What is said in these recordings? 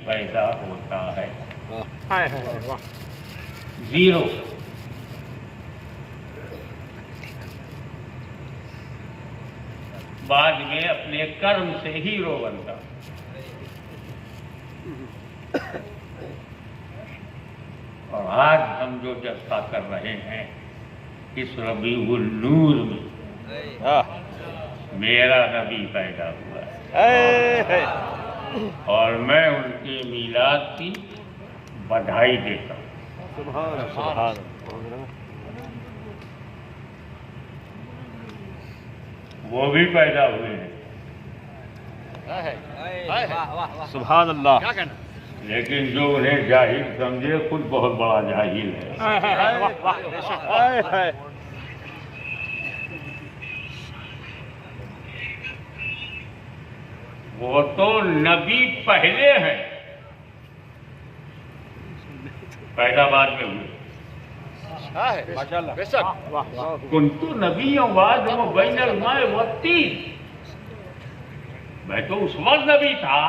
پیدا ہوتا ہے. زیرو. بعد میں اپنے کرم سے ہیرو بنتا. اور آج ہم جو جلسہ کر رہے ہیں اس ربیع النور میں میرا نبی پیدا ہوا ہے اور میں ان کے میلاد کی بدھائی دیتا ہوں. سبحان وہ بھی پیدا ہوئے ہیں سبحان اللہ. لیکن جو انہیں جاہل سمجھے خود بہت بڑا جاہل ہے. وہ تو نبی پہلے ہیں، پیدا بعد میں ہوئے. کنتو نبی وآدم بین الماء والطین. میں تو اس وقت نبی تھا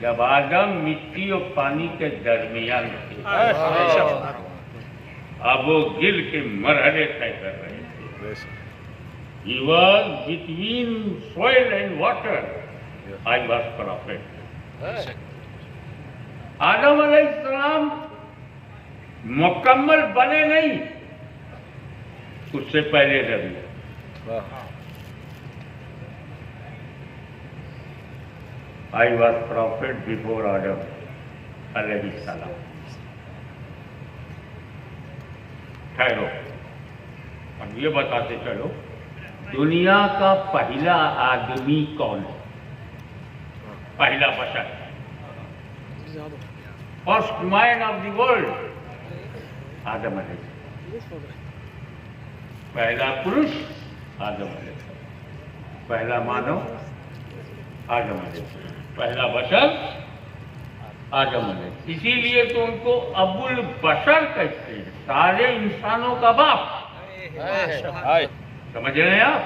جب آدم مٹی اور پانی کے درمیان تھے. اب وہ گل کے مرحلے طے کر رہے تھے. He was between soil and water. I was prophet. آدم علیہ السلام مکمل بنے نہیں، اس سے پہلے نبی. I was prophet before Adam علیہ السلام. ٹھہرو، ہم یہ بتاتے چلو دنیا کا پہلا آدمی کون ہے؟ پہلا بشر، first man of the world Adam علیہ السلام. پہلا پروش آدم علیہ السلام، پہلا مانو آدم علیہ السلام، پہلا بشر آدم علیہ السلام. اسی لیے تو ان کو ابو البشر کہتے ہیں، سارے انسانوں کا باپ. سمجھ رہے ہیں آپ؟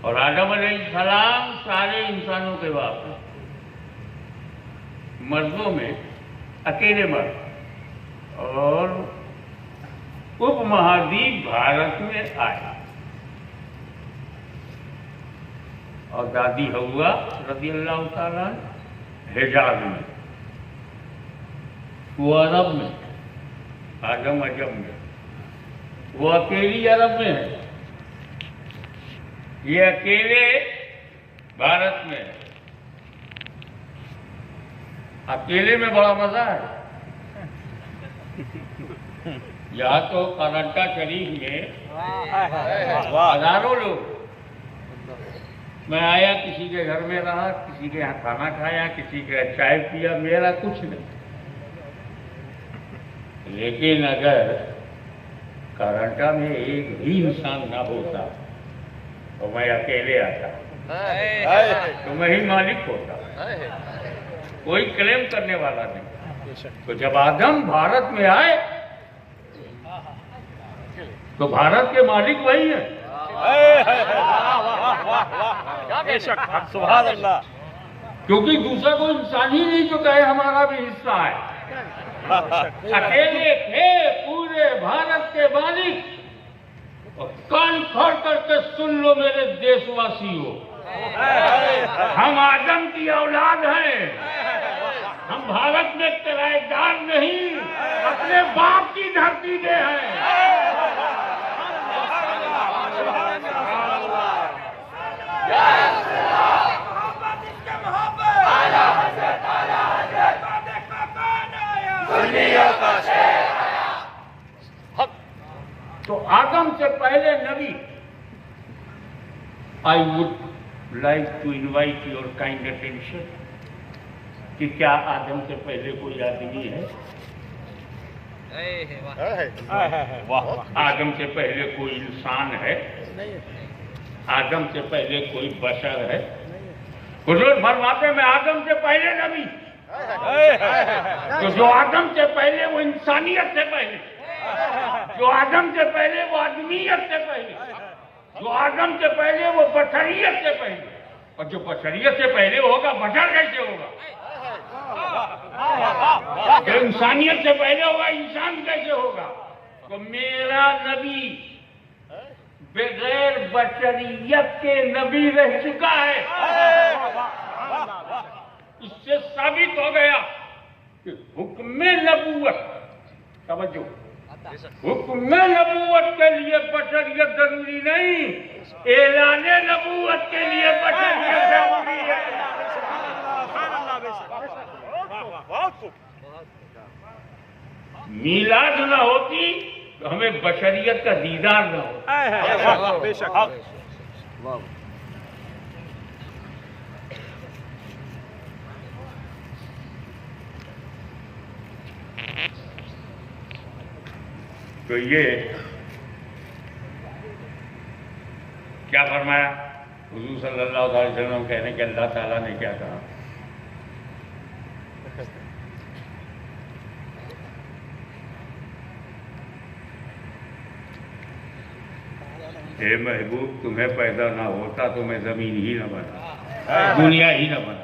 اور آدم علیہ السلام سارے انسانوں کے باپ ہیں. مردوں میں اکیلے مرد اور اپ مہادیپ بھارت میں آئے اور دادی حوا رضی اللہ تعالیٰ حجاز میں، وہ عرب میں، آدم عجم میں. وہ اکیلی عرب میں ہے، یہ اکیلے بھارت میں ہے. اکیلے میں بڑا مزہ ہے. یہاں تو کرنٹا شریف میں ہزاروں لوگ. میں آیا، کسی کے گھر میں رہا، کسی کے یہاں کھانا کھایا، کسی کے یہاں چائے پیا، میرا کچھ نہیں. لیکن اگر کرنٹا میں ایک بھی انسان نہ ہوتا تو میں اکیلے آتا تو میں ہی مالک ہوتا، کوئی کلیم کرنے والا نہیں. تو جب آدم بھارت میں آئے تو بھارت کے مالک وہی ہیں. سبحان اللہ. کیونکہ دوسرا کوئی انسان ہی نہیں جو کہے ہمارا بھی حصہ ہے. اکیلے تھے پورے بھارت کے مالک. اور کان کھول کر کے سن لو میرے دیش واسیوں، ہم آدم کی اولاد ہیں. ہم بھارت میں کرایہ دار نہیں، اپنے باپ کی دھرتی پہ ہیں. تو آدم سے پہلے نبی. I would like to invite your kind attention کہ کیا آدم سے پہلے کوئی آدمی ہے؟ آدم سے پہلے کوئی انسان ہے؟ آدم سے پہلے کوئی بشر ہے؟ حضور فرماتے میں آدم سے پہلے نبی. تو جو آدم سے پہلے وہ انسانیت سے پہلے، جو آدم سے پہلے وہ آدمیت سے پہلے، جو آدم سے پہلے وہ بشریت سے پہلے، اور جو بشریت سے پہلے ہوگا بشر کیسے ہوگا؟ جو انسانیت سے پہلے ہوگا انسان کیسے ہوگا؟ تو میرا نبی بغیر بشریت کے نبی رہ چکا ہے. اس سے ثابت ہو گیا کہ حکم نبوت، توجہ، حکم نبوت کے لیے بشریت ضروری نہیں، اعلان نبوت کے لیے بشریت ضروری ہے. میلاد نہ ہوتی تو ہمیں بشریت کا دیدار نہ ہوتا. بے شک. تو یہ کیا فرمایا حضور صلی اللہ علیہ وسلم کہنے کہ اللہ تعالیٰ نے کیا کہا؟ اے محبوب تمہیں پیدا نہ ہوتا تو میں زمین ہی نہ بنا، دنیا ہی نہ بنا.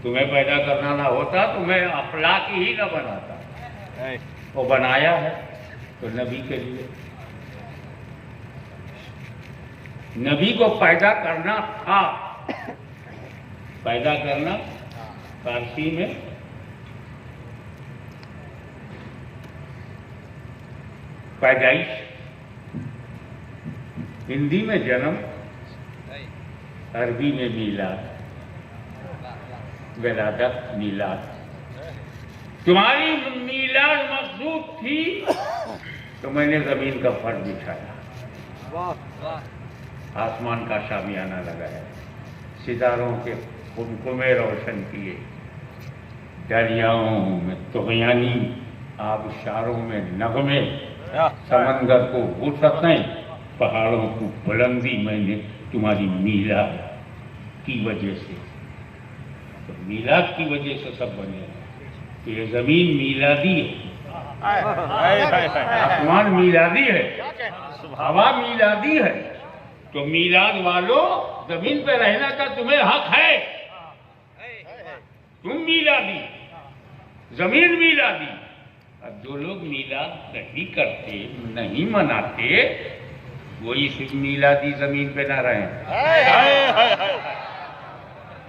تمہیں پیدا کرنا نہ ہوتا تو میں افلاک ہی نہ بناتا. وہ بنایا ہے تو نبی کے لیے. نبی کو پیدا کرنا تھا. پیدا کرنا فارسی میں پیدائش، ہندی میں جنم، عربی میں میلاد، ولادت، میلاد. تمہاری میلاد مقصود تھی تو میں نے زمین کا فرش بچھایا، آسمان کا شامیانہ لگایا، ستاروں کے خمخمے روشن کیے، دریاؤں میں طغیانی آبشاروں میں نغمے، سمندر کو وسعتیں، پہاڑوں کو بلندی میں نے تمہاری میلاد کی وجہ سے. تو میلاد کی وجہ سے سب بنے ہیں. یہ زمین میلادی ہے، آسمان میلادی ہے، ہوا میلادی ہے. تو میلاد والوں زمین پہ رہنا کا تمہیں حق ہے. تم میلادی، زمین میلادی. اب جو لوگ میلاد نہیں کرتے، نہیں مناتے، وہی صرف میلادی زمین پہ نہ رہیں،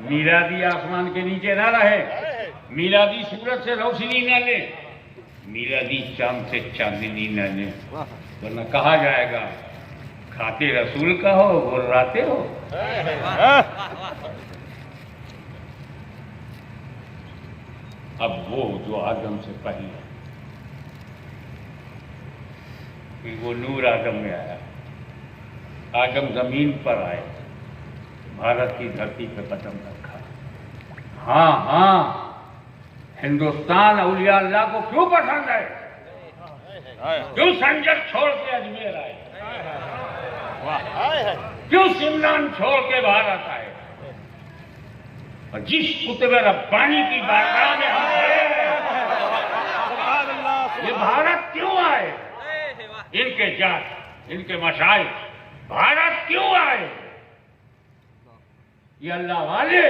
میلادی آسمان کے نیچے نہ رہے، میلادی سورج سے روشنی نہ لے، میلادی چاند سے چاندنی نہ لے، ورنہ کہا جائے گا کھاتے رسول کا ہو گراتے ہو. اب وہ جو آدم سے پہلے، وہ نور آدم میں آیا. آدم زمین پر آئے، بھارت کی دھرتی پہ قدم رکھا. ہاں ہندوستان اولیاء اللہ کو کیوں پسند ہے؟ کیوں سنجر چھوڑ کے اجمیر آئے؟ کیوں سمران چھوڑ کے بھارت آئے؟ اور جس قطب ربانی کی بارگاہ میں ہم کھڑے ہیں، یہ بھارت کیوں آئے؟ ان کے جات، ان کے مشائخ بھارت کیوں آئے؟ یہ اللہ والے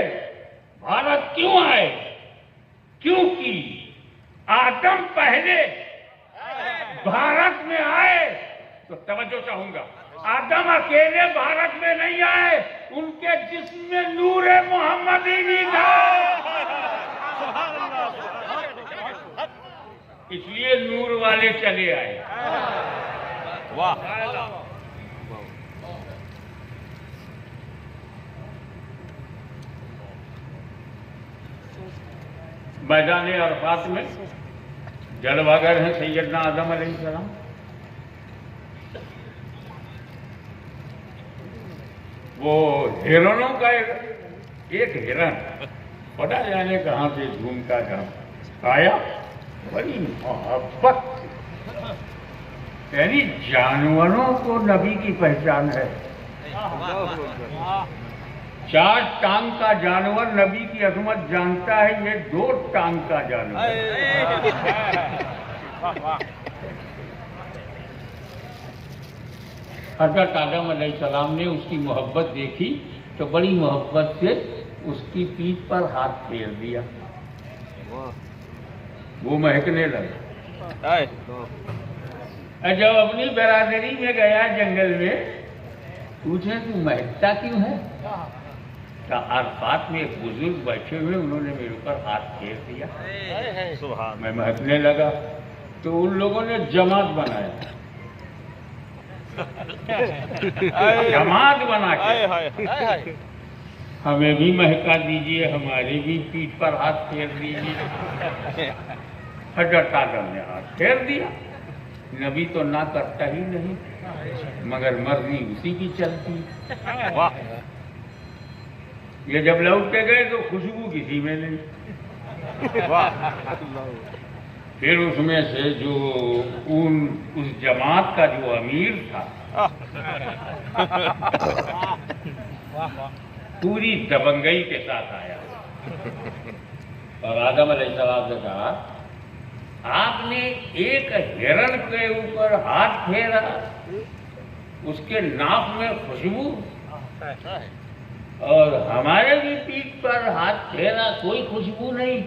بھارت کیوں آئے؟ کیونکہ آدم پہلے بھارت میں آئے. تو توجہ چاہوں گا، آدم اکیلے بھارت میں نہیں آئے، ان کے جسم میں نور محمدی بھی تھا. اس لیے نور والے چلے آئے. واہ. میدان عرفات میں جلوہ گر ہیں سیدنا آدم علیہ السلام. وہ ہرنوں کا ایک ہرن پتا جانے کہاں سے جھومتا جہاں آیا، بڑی محبت، یعنی جانوروں کو نبی کی پہچان ہے. 4 ٹانگ کا جانور نبی کی عظمت جانتا ہے، یہ 2 ٹانگ کا جانور. حضرت آدم علیہ السلام نے اس کی محبت دیکھی تو بڑی محبت سے اس کی پیٹھ پر ہاتھ پھیر دیا، وہ مہکنے لگا۔ اور جب اپنی برادری میں گیا جنگل میں، پوچھے تو مہکتا کیوں ہے؟ عرفات میں ایک بزرگ بیٹھے ہوئے، انہوں نے میرے اوپر ہاتھ پھیر دیا، میں مہکنے لگا۔ تو ان لوگوں نے جماعت بنایا، جماعت بنا کے ہمیں بھی مہکا دیجئے، ہماری بھی پیٹھ پر ہاتھ پھیر دیجئے۔ حضرت آدم نے ہاتھ پھیر دیا۔ نبی تو نہ کرتا ہی نہیں، مگر مرضی اسی کی چلتی۔ یہ جب لوٹ کے گئے تو خوشبو کسی میں نہیں۔ پھر اس میں سے جو اس جماعت کا جو امیر تھا، پوری دبنگئی کے ساتھ آیا اور آدم علیہ السلام نے کہا، آپ نے ایک ہرن کے اوپر ہاتھ پھیرا، اس کے ناک میں خوشبو، اور ہمارے بھی پیٹھ پر ہاتھ پھیرا، کوئی خوشبو نہیں۔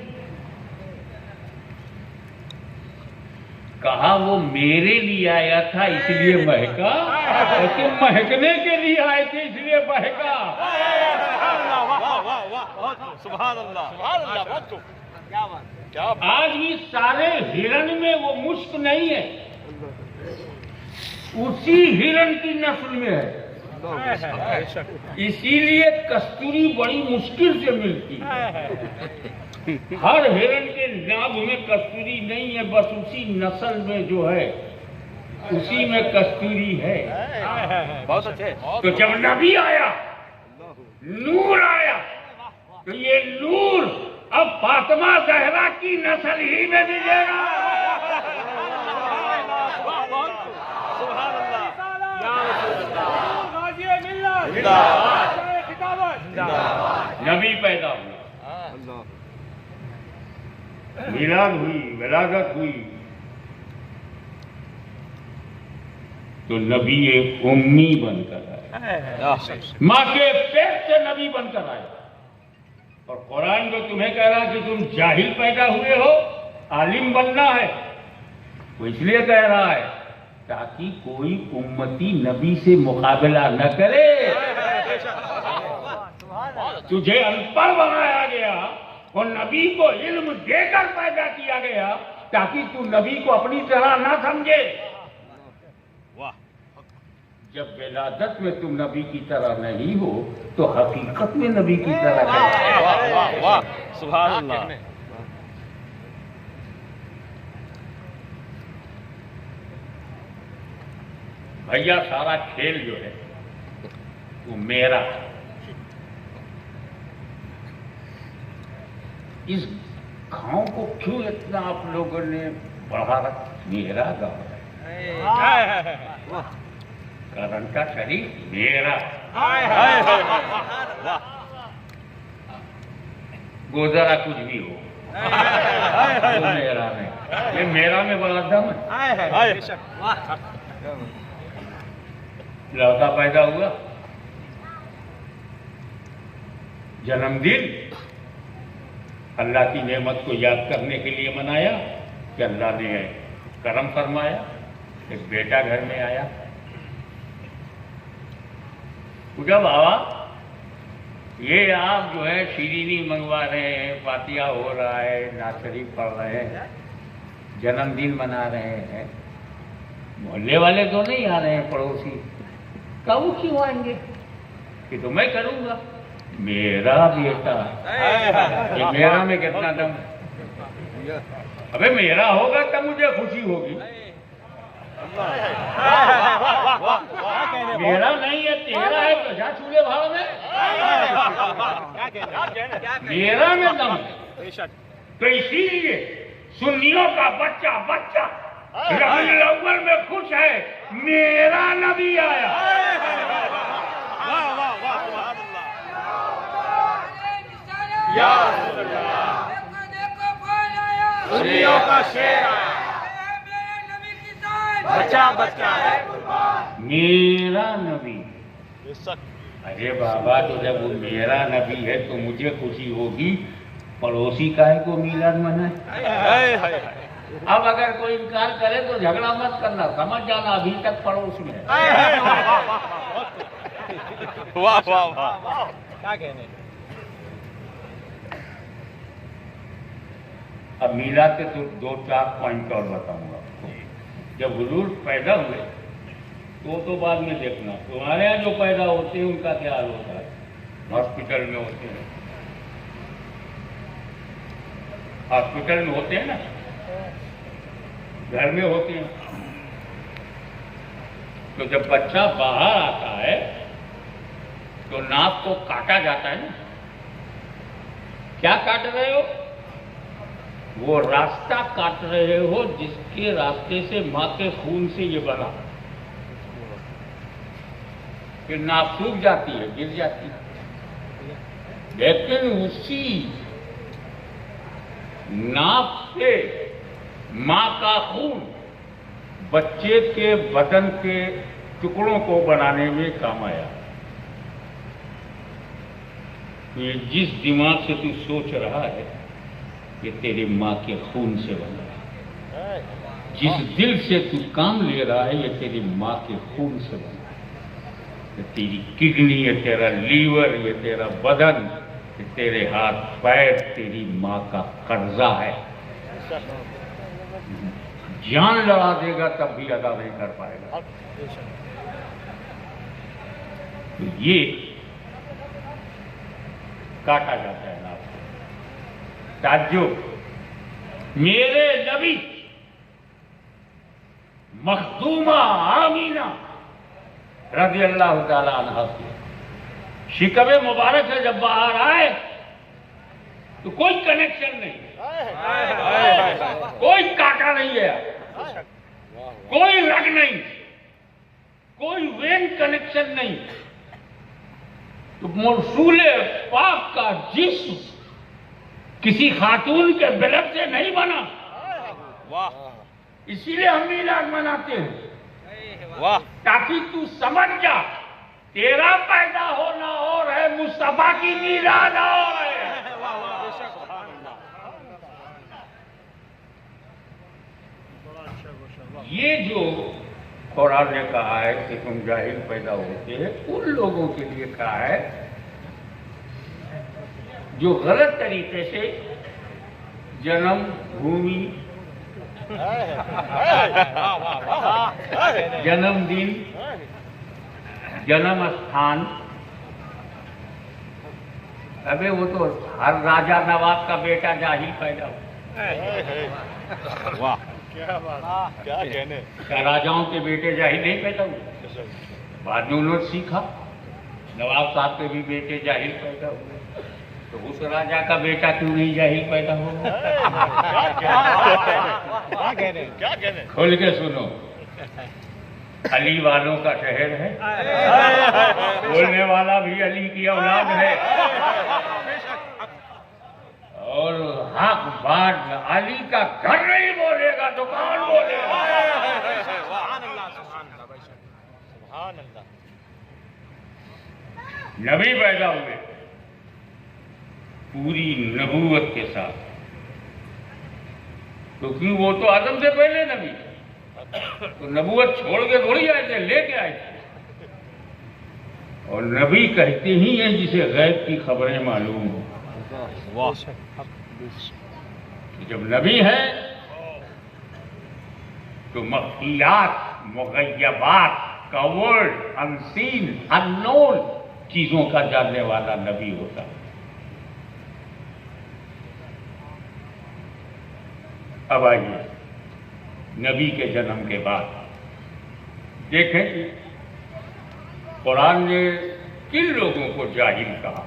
کہا وہ میرے لیے آیا تھا اس لیے مہکا، اور تم مہکنے کے لیے آئے تھے اس لیے مہکا۔ سبحان اللہ۔ آج بھی سارے ہرن میں وہ مشک نہیں ہے، اسی ہرن کی نسل میں ہے، اسی لیے کستوری بڑی مشکل سے ملتی ہے۔ ہر ہرن کے ناگ میں کستوری نہیں ہے، بس اسی نسل میں جو ہے اسی میں کستوری ہے۔ بہت اچھے۔ تو جب نبی آیا، نور آیا، تو یہ نور اب فاطمہ زہرا کی نسل ہی میں ملے گا۔ نبی پیدا ہوا، میلاد ہوئی، ولادت ہوئی، تو نبی ایک امی بن کر آیا، ماں کے پیٹ سے نبی بن کر آیا۔ اور قرآن جو تمہیں کہہ رہا کہ تم جاہل پیدا ہوئے ہو، عالم بننا ہے، وہ اس لیے کہہ رہا ہے تاکہ کوئی امتی نبی سے مقابلہ نہ کرے۔ تجھے ان پڑھ بنایا گیا اور نبی کو علم دے کر پیدا کیا گیا تاکہ تو نبی کو اپنی طرح نہ سمجھے۔ جب ولادت میں تم نبی کی طرح نہیں ہو تو حقیقت میں نبی کی طرح ہے۔ سبحان اللہ۔ بھیا سارا کھیل جو ہے وہ میرا ہے۔ اس گاؤں کو کیوں اتنا آپ لوگوں نے بڑھا رکھا؟ میرا گاؤں ہے، کرن کا شریف میرا، گوزرا کچھ بھی ہو وہ میرا میں، یہ میرا میں بڑا دم ہے۔ لڑکا پیدا ہوا، جنم دن اللہ کی نعمت کو یاد کرنے کے لیے منایا کہ اللہ نے کرم فرمایا، ایک بیٹا گھر میں آیا۔ پوچھا بابا یہ آپ جو ہے شیرینی منگوا رہے ہیں، فاتحہ ہو رہا ہے، نعت شریف پڑھ رہے ہیں، جنم دن منا رہے ہیں، محلے والے تو نہیں آ رہے ہیں، پڑوسی، کب کیوں آئیں گے؟ کہ تو میں کروں گا، میرا بیٹا، یہ میرا میں کتنا دم ہے؟ ابے میرا ہوگا تب مجھے خوشی ہوگی، میرا نہیں ہے تیرا ہے تو جا چولہے بھاڑ میں، میرا میں دم ہے۔ تو اسی لیے سنیوں کا بچہ ربیع الاول میں خوش ہے، میرا نبی آیا۔ سنیوں کا شیر آیا، بچہ ہے، میرا نبی. بے شک. ارے بابا تو جب وہ میرا نبی ہے تو مجھے خوشی ہوگی، پڑوسی کاہے کو میلاد منائے؟ ہائے ہائے. اب اگر کوئی انکار کرے تو جھگڑا مت کرنا، سمجھ جانا ابھی تک پڑوس میں ہے. واہ واہ واہ. کیا کہنے. اب میلاد کے دو چار پوائنٹ اور بتاؤں گا آپ کو. جب حضور پیدا ہوئے تو بعد میں دیکھنا، تمہارے یہاں جو پیدا ہوتے ہیں ان کا کیا حال ہوتا ہے؟ ہاسپٹل میں ہوتے ہیں، ہاسپٹل میں ہوتے ہیں نا، گھر میں ہوتے ہیں. تو جب بچہ باہر آتا ہے تو ناک کو کاٹا جاتا ہے نا. کیا کاٹ رہے ہو؟ وہ راستہ کاٹ رہے ہو جس کے راستے سے ماں کے خون سے یہ بنا. پھر ناک سوکھ جاتی ہے، گر جاتی ہے، لیکن اسی ناک سے ماں کا خون بچے کے بدن کے ٹکڑوں کو بنانے میں کام آیا. یہ جس دماغ سے تو سوچ رہا ہے یہ تیری ماں کے خون سے بنا ہے، جس دل سے تو کام لے رہا ہے یہ تیری ماں کے خون سے بنا ہے. یہ تیری کڈنی، یہ تیرا لیور، یہ تیرا بدن، یہ تیرے ہاتھ پیر تیری ماں کا قرضہ ہے. جان لڑا دے گا تب بھی ادا نہیں کر پائے گا. تو یہ کاٹا جاتا ہے نا. تعجب، میرے نبی مخدومہ آمینہ رضی اللہ تعالیٰ عنہ کی شکم مبارک سے جب باہر آئے تو کوئی کنیکشن نہیں، کوئی کاٹا نہیں ہے، کوئی رگ نہیں، کوئی وین کنیکشن نہیں. تو رسول پاک کا جسم کسی خاتون کے بلب سے نہیں بنا. اسی لیے ہم میلاد مناتے ہیں، تاکہ تو سمجھ جا تیرا پیدا ہونا اور ہے، مصطفیٰ کی میلاد اور ہے. یہ جو قرآن نے کہا ہے کہ تم جاہل پیدا ہوتے ہیں، ان لوگوں کے لیے کہا ہے جو غلط طریقے سے جنم بھومی، جنم دن، جنم استھان. ابے وہ تو ہر راجہ نواب کا بیٹا جاہل پیدا ہو. واہ کیا بات، کیا کہنے. کیا راجاؤں کے بیٹے جاہل نہیں پیدا ہوئے؟ بعد میں انہوں نے سیکھا. نواب صاحب کے بھی بیٹے جاہل پیدا ہوئے، تو اس راجا کا بیٹا کیوں نہیں جاہل پیدا ہوگا؟ کیا کہنے. کھول کے سنو، علی والوں کا شہر ہے، بولنے والا بھی علی کی اولاد ہے، اور حق بات علی کا گھر نہیں بولے گا، دکان بولے گا. نبی پیدا ہوئے پوری نبوت کے ساتھ، کیونکہ وہ تو آدم سے پہلے نبی، تو نبوت چھوڑ کے تھوڑی آئے تھے، لے کے آئے تھے. اور نبی کہتے ہی ہیں جسے غیب کی خبریں معلوم ہوں. جب نبی ہے تو مخفیات، مغیبات، کورڈ، انسین، اننون چیزوں کا جاننے والا نبی ہوتا ہے. اب آئیے نبی کے جنم کے بعد دیکھیں قرآن نے کن لوگوں کو جاہل کہا.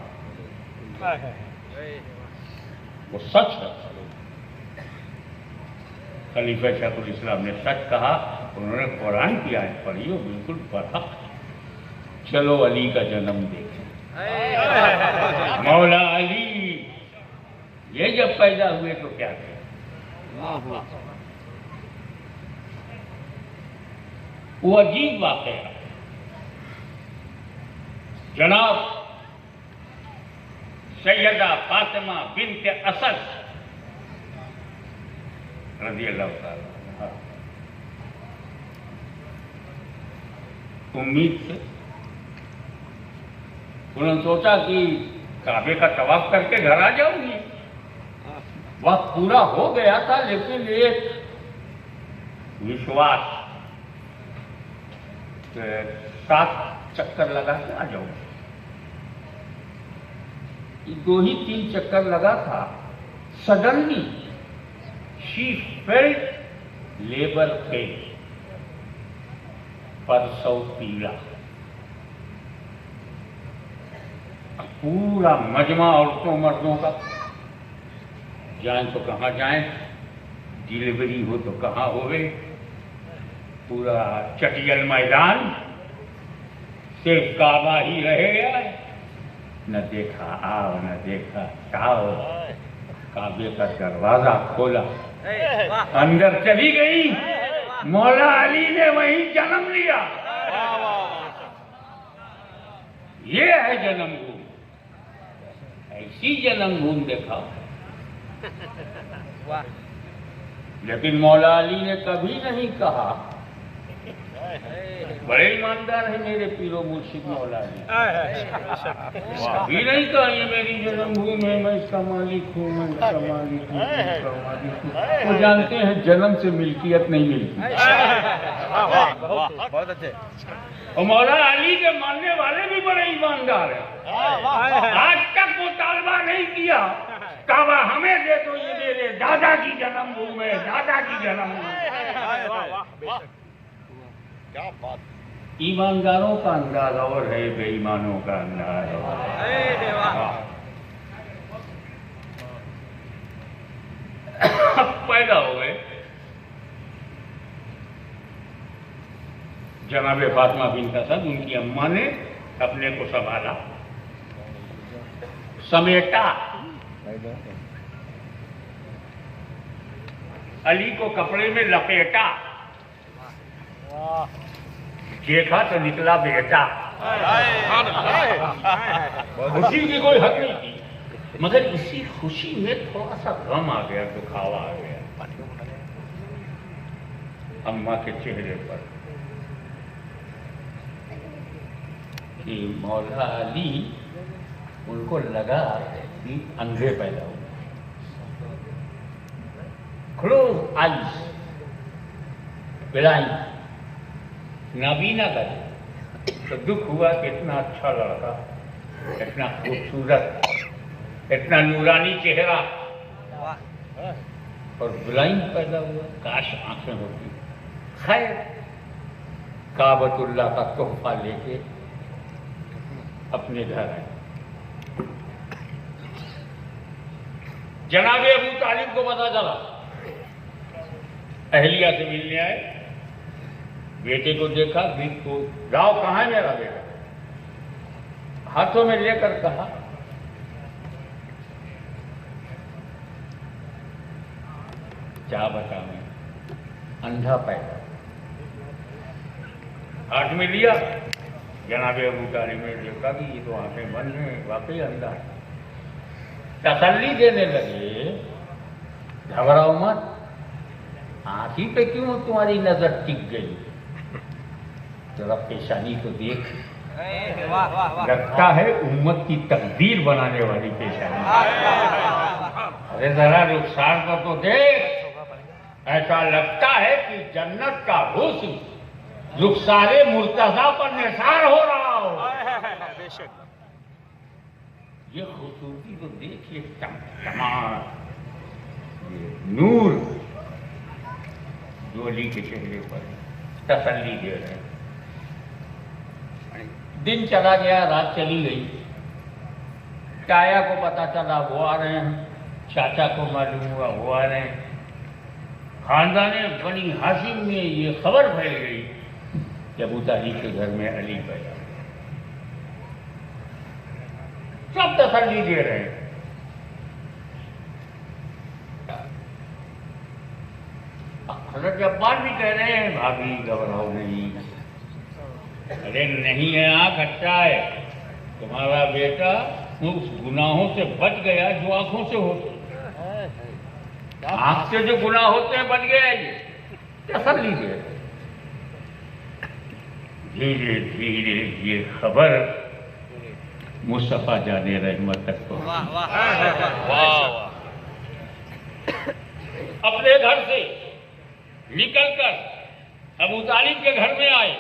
وہ سچ ہے، خلیفہ شیخ الاسلام نے سچ کہا. انہوں نے قرآن کی آیت پڑھی وہ بالکل برحق. چلو علی کا جنم دیکھیں. مولا علی یہ جب پیدا ہوئے تو کیا کہا؟ وہ عجیب واقعہ ہے. جناب سیدہ فاطمہ بنت اسد رضی اللہ تعالی عنہا امید سے انہوں نے سوچا کہ کعبے کا طواف کر کے گھر آ جاؤں گی. وقت پورا ہو گیا تھا لیکن ایک وشواس 7 چکر لگا کے آ جاؤں. 2 ہی 3 چکر لگا تھا. سڈنلی شی فیلٹ لیبر پین. پرسو پیلا. پورا مجمع عورتوں مردوں کا جائیں تو کہاں جائیں, ڈیلیوری ہو تو کہاں ہوئے. پورا چٹیل میدان صرف کعبہ ہی رہے گا. نہ دیکھا آؤ نہ دیکھا جاؤ. کعبے کا دروازہ کھولا, اندر چلی گئی. مولا علی نے وہیں جنم لیا. یہ ہے جنم بھومی. ایسی جنم بھوم دیکھا. لیکن مولا علی نے کبھی نہیں کہا. بڑے ایماندار ہیں میرے پیر و مرشد مولا علی. کبھی نہیں کہا یہ میری جنم بھوم ہے, میں اس کا مالک ہوں, میں اس کا مالک ہوں, میں اس کا مالک ہوں. وہ جانتے ہیں جنم سے ملکیت نہیں ملتی. بہت اچھے. اور مولا علی کے ماننے والے بھی بڑے ایماندار ہیں. آج تک مطالبہ نہیں کیا کعبہ ہمیں دے دو, یہ میرے دادا کی جنم بھوم ہے, دادا کی جنم بھوم ہے. کیا بات. ایمانداروں کا انداز اور ہے, بے ایمانوں کا انداز اور پیدا ہوئے. جناب فاطمہ بنت اسد, ان کی اماں نے اپنے کو سنبھالا, سمیٹا. علی کو کپڑے میں لپیٹا. دیکھا تو نکلا بیٹا. خوشی کی کوئی حد نہیں تھی, مگر اسی خوشی میں تھوڑا سا غم آ گیا, دکھاوا آ گیا اماں کے چہرے پر کہ مولا علی ان کو لگا کہ اندھے پیدا ہوئے. کلوز آئیز, بلائنڈ, نابینا کرے. تو دکھ ہوا کہ اتنا اچھا لڑکا, اتنا خوبصورت, اتنا نورانی چہرہ, اور بلائنڈ پیدا ہوا. کاش آنکھیں ہوتی. خیر, کعبۃ اللہ کا تحفہ لے کے اپنے گھر آئے. جناب ابو طالب کو پتا چلا, اہلیہ سے ملنے آئے. بیٹے کو دیکھا, بیٹ کو جاؤ کہاں ہے میرا بیٹا, ہاتھوں میں لے کر کہا کیا بتاؤں, اندھا پیدا. ہاتھ میں لیا, جناب ابو طالب نے دیکھا کہ یہ تو آنکھیں بند ہیں, واقعی اندھا ہے. تسلی دینے لگے, گھبراؤ مت, آنکھ ہی پہ کیوں تمہاری نظر ٹک گئی, ذرا پیشانی تو دیکھ. لگتا ہے امت کی تقدیر بنانے والی پیشانی. ارے ذرا رخسار کو تو دیکھ, ایسا لگتا ہے کہ جنت کا حسن رخسار مرتضیٰ پر نثار ہو رہا ہو. یہ خوبصورتی تو دیکھیے, تمام نور جو علی کے چہرے پر تسلی دے رہے ہیں. دن چلا گیا, رات چلی گئی. تایا کو پتا چلا وہ آ رہے ہیں, چاچا کو معلوم ہوا وہ آ رہے ہیں. خاندان بنی ہاشم میں یہ خبر پھیل گئی کہ ابو طالب کے گھر میں علی پیدا. سب تسلی دے رہے ہیں. حضرت عباس بھی کہہ رہے ہیں بھابھی گھبراؤ نہیں. ارے نہیں ہے, آنکھ اچھا ہے, تمہارا بیٹا اس گناہوں سے بچ گیا جو آنکھوں سے ہوتے، آنکھ سے جو گناہ ہوتے ہیں بچ گیا یہ تسلی دے۔ دھیرے دھیرے یہ خبر مصطفیٰ جان رحمت تک پہنچی۔ اپنے گھر سے نکل کر ابو طالب کے گھر میں آئے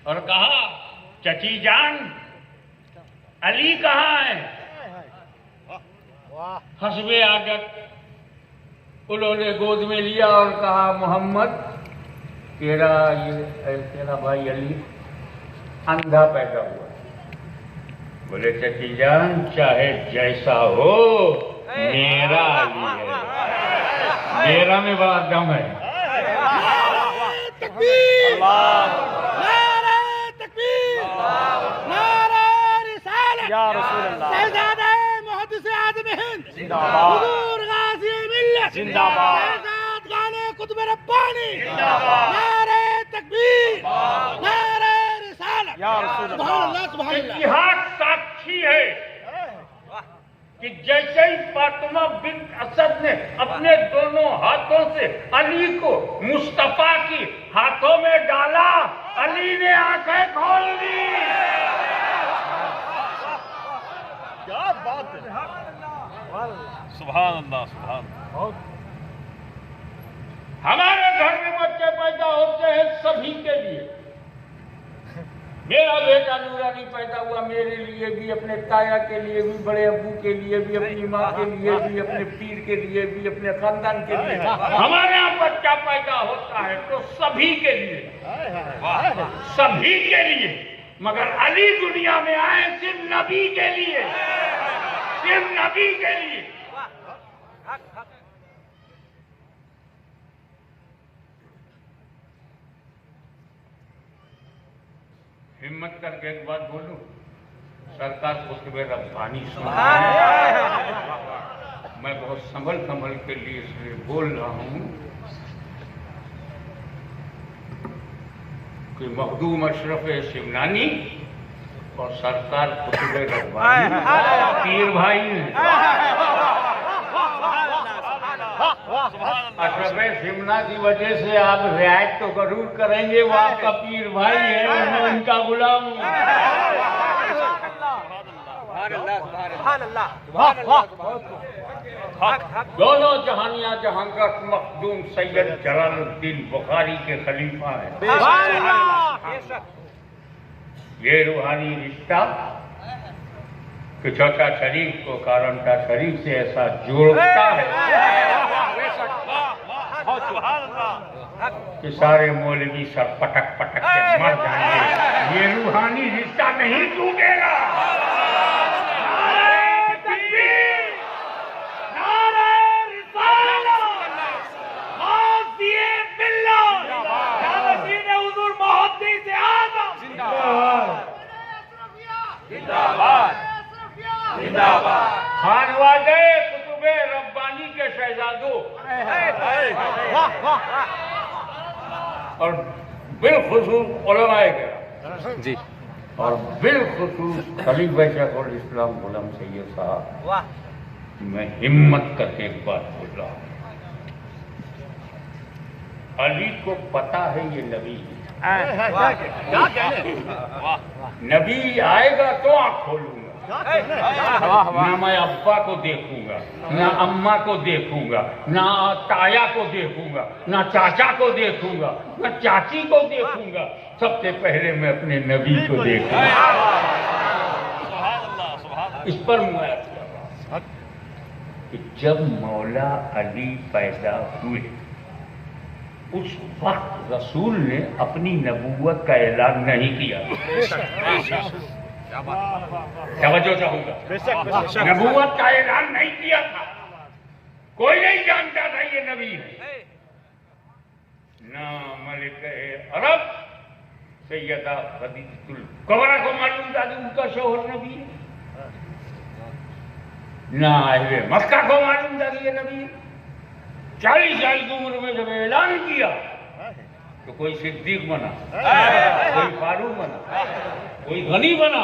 اور کہا چچی جان علی کہاں ہے؟ حسب عادت انہوں نے گود میں لیا اور کہا محمد تیرا بھائی علی اندھا پیدا ہوا۔ بولے چچی جان چاہے جیسا ہو میرا علی ہے، میرا میں بڑا دم ہے۔ تکبیر، نعرہ تکبیر، نعرہ رسالت، یا رسول اللہ، شہزادہ محدث اعظم ہند، زندہ باد، حضور غازی ملت، زندہ باد، شہزاد گانے قطب ربانی، زندہ باد، نعرہ تکبیر، نعرہ رسالت، یا رسول اللہ، سبحان اللہ سبحان اللہ۔ اتحاد ساکھی ہے کہ جیسے ہی فاطمہ بنت اسد نے اپنے دونوں ہاتھوں سے علی کو مصطفیٰ کی ہاتھوں میں ڈالا، علی نے آنکھیں کھول دی۔ کیا بات ہے، سبحان اللہ، سبحان اللہ۔ ہمارے گھر میں بچے پیدا ہوتے ہیں سبھی کے لیے۔ میرا بیٹا نورانی پیدا ہوا میرے لیے بھی، اپنے تایا کے لیے بھی، بڑے ابو کے لیے بھی، اپنی ماں کے لیے بھی، اپنے پیر کے لیے بھی، اپنے خاندان کے لیے۔ ہمارے یہاں بچہ پیدا ہوتا ہے تو سبھی کے لیے، سبھی کے لیے، مگر علی دنیا میں آئے صرف نبی کے لیے، صرف نبی کے لیے۔ ہمت کر کے ایک بات بولوں، سرکار خطب ربانی سنا ہے، میں بہت سنبھل کے لیے اس لیے بول رہا ہوں کہ مخدوم اشرف شمنانی اور سرکار خطب ربانی پیر بھائی ہیں۔ اشرف شمنا کی وجہ سے آپ رعایت تو ضرور کریں گے، وہ آپ کا پیر بھائی ہے، میں ان کا غلام ہوں۔ دونوں جہانیاں جہانگیر مخدوم سید جلال الدین بخاری کے خلیفہ ہیں۔ یہ روحانی رشتہ کہ چوتھا شریف کو کارنٹا شریف سے ایسا جوڑتا ہے کہ سارے مولوی سب پٹک پٹک کے مر جائیں گے، یہ روحانی رشتہ نہیں ٹوٹے گا۔ نعرہ تکبیر، نعرہ رسالت، غازی ملت، یا وسیع حضور محدث اعظم، زندہ باد، زندہ باد، خانوادہ قطب ربانی کے شہزادوں اور بالخصوص علماء کرام جی، اور بالخصوص خلیفہ شیخ الاسلام غلام سید صاحب، میں ہمت کر کے ایک بات بول رہا ہوں، علی کو پتا ہے یہ نبی ہے، نبی آئے گا تو آنکھ کھولوں گا، نہ میں ابا کو دیکھوں گا، نہ اماں کو دیکھوں گا، نہ تایا کو دیکھوں گا، نہ چاچا کو دیکھوں گا، نہ چاچی کو دیکھوں گا، سب سے پہلے میں اپنے نبی کو دیکھوں گا۔ اس پر میں کہ جب مولا علی پیدا ہوئے اس وقت رسول نے اپنی نبوت کا اعلان نہیں کیا۔ توجہ چاہوں گا، نبوت کا اعلان نہیں کیا تھا، کوئی نہیں جانتا تھا یہ نبی ہے، نہ ملک عرب سیدہ خدیجہ الکبریٰ کو معلوم تھا کہ ان کا شوہر نبی ہے، نہ اہل مکہ کو معلوم تھا کہ یہ نبی ہے۔ 40 سال کی عمر میں جب اعلان کیا تو کوئی صدیق بنا، کوئی فاروق بنا، کوئی غنی بنا،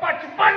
55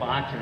5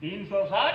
360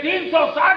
360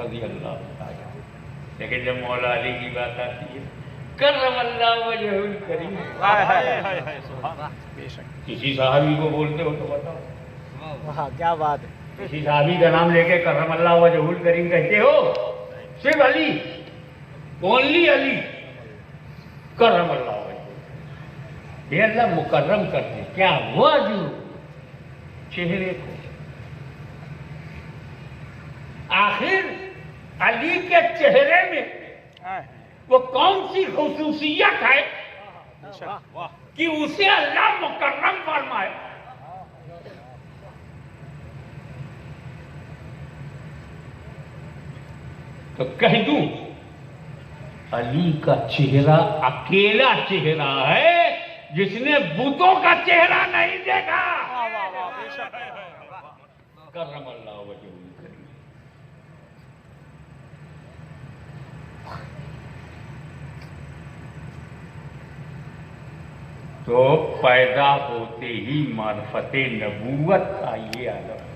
رضی اللہ تعالیٰ. لیکن جب مولا علی کی بات آتی ہے کرم اللہ وجہ الکریم، کسی صحابی کو بولتے ہو تو بتاؤ، واہ کیا بات ہے. کسی صحابی کا نام لے کے کرم اللہ وجہ الکریم کہتے ہو؟ صرف علی، اونلی علی، کرم اللہ وجہ. یہ اللہ مکرم کرتے کیا ہوا جو چہرے کو. آخر علی کے چہرے میں وہ کون سی خصوصیت ہے کہ اسے اللہ مکرم فرمائے؟ تو کہہ دوں علی کا چہرہ اکیلا چہرہ ہے جس نے بتوں کا چہرہ نہیں دیکھا. کرم اللہ وجہ الکریم. تو پیدا ہوتے ہی معرفت نبوت کا یہ عالم.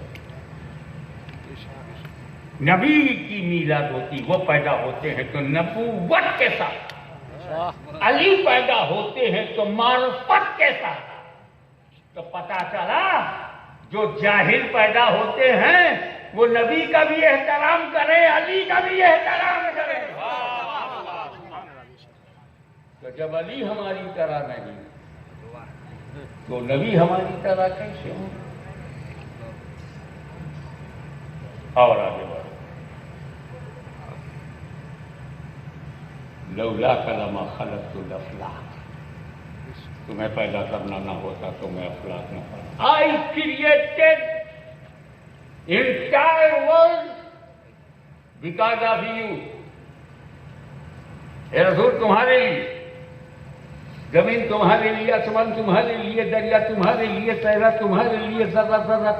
نبی کی میلاد ہوتی، وہ پیدا ہوتے ہیں تو نبوت کے ساتھ. علی پیدا ہوتے ہیں تو معرفت کے ساتھ. تو پتا چلا جو جاہل پیدا ہوتے ہیں وہ نبی کا بھی احترام کرے، علی کا بھی احترام کرے. تو جب علی ہماری طرح نہیں تو نبی ہماری طرح کیسے ہوں؟ اور آگے بڑھو. لولا کلمہ خلقت الافلاک، تمہیں پیدا کرنا نہ ہوتا تو میں افلاک نہ پڑا. I created entire world because of you. اے رسول تمہارے لیے، زمین تمہارے لیے، آسمان تمہارے لیے، دریا تمہارے لیے، صحرا تمہارے لیے، ذرہ ذرہ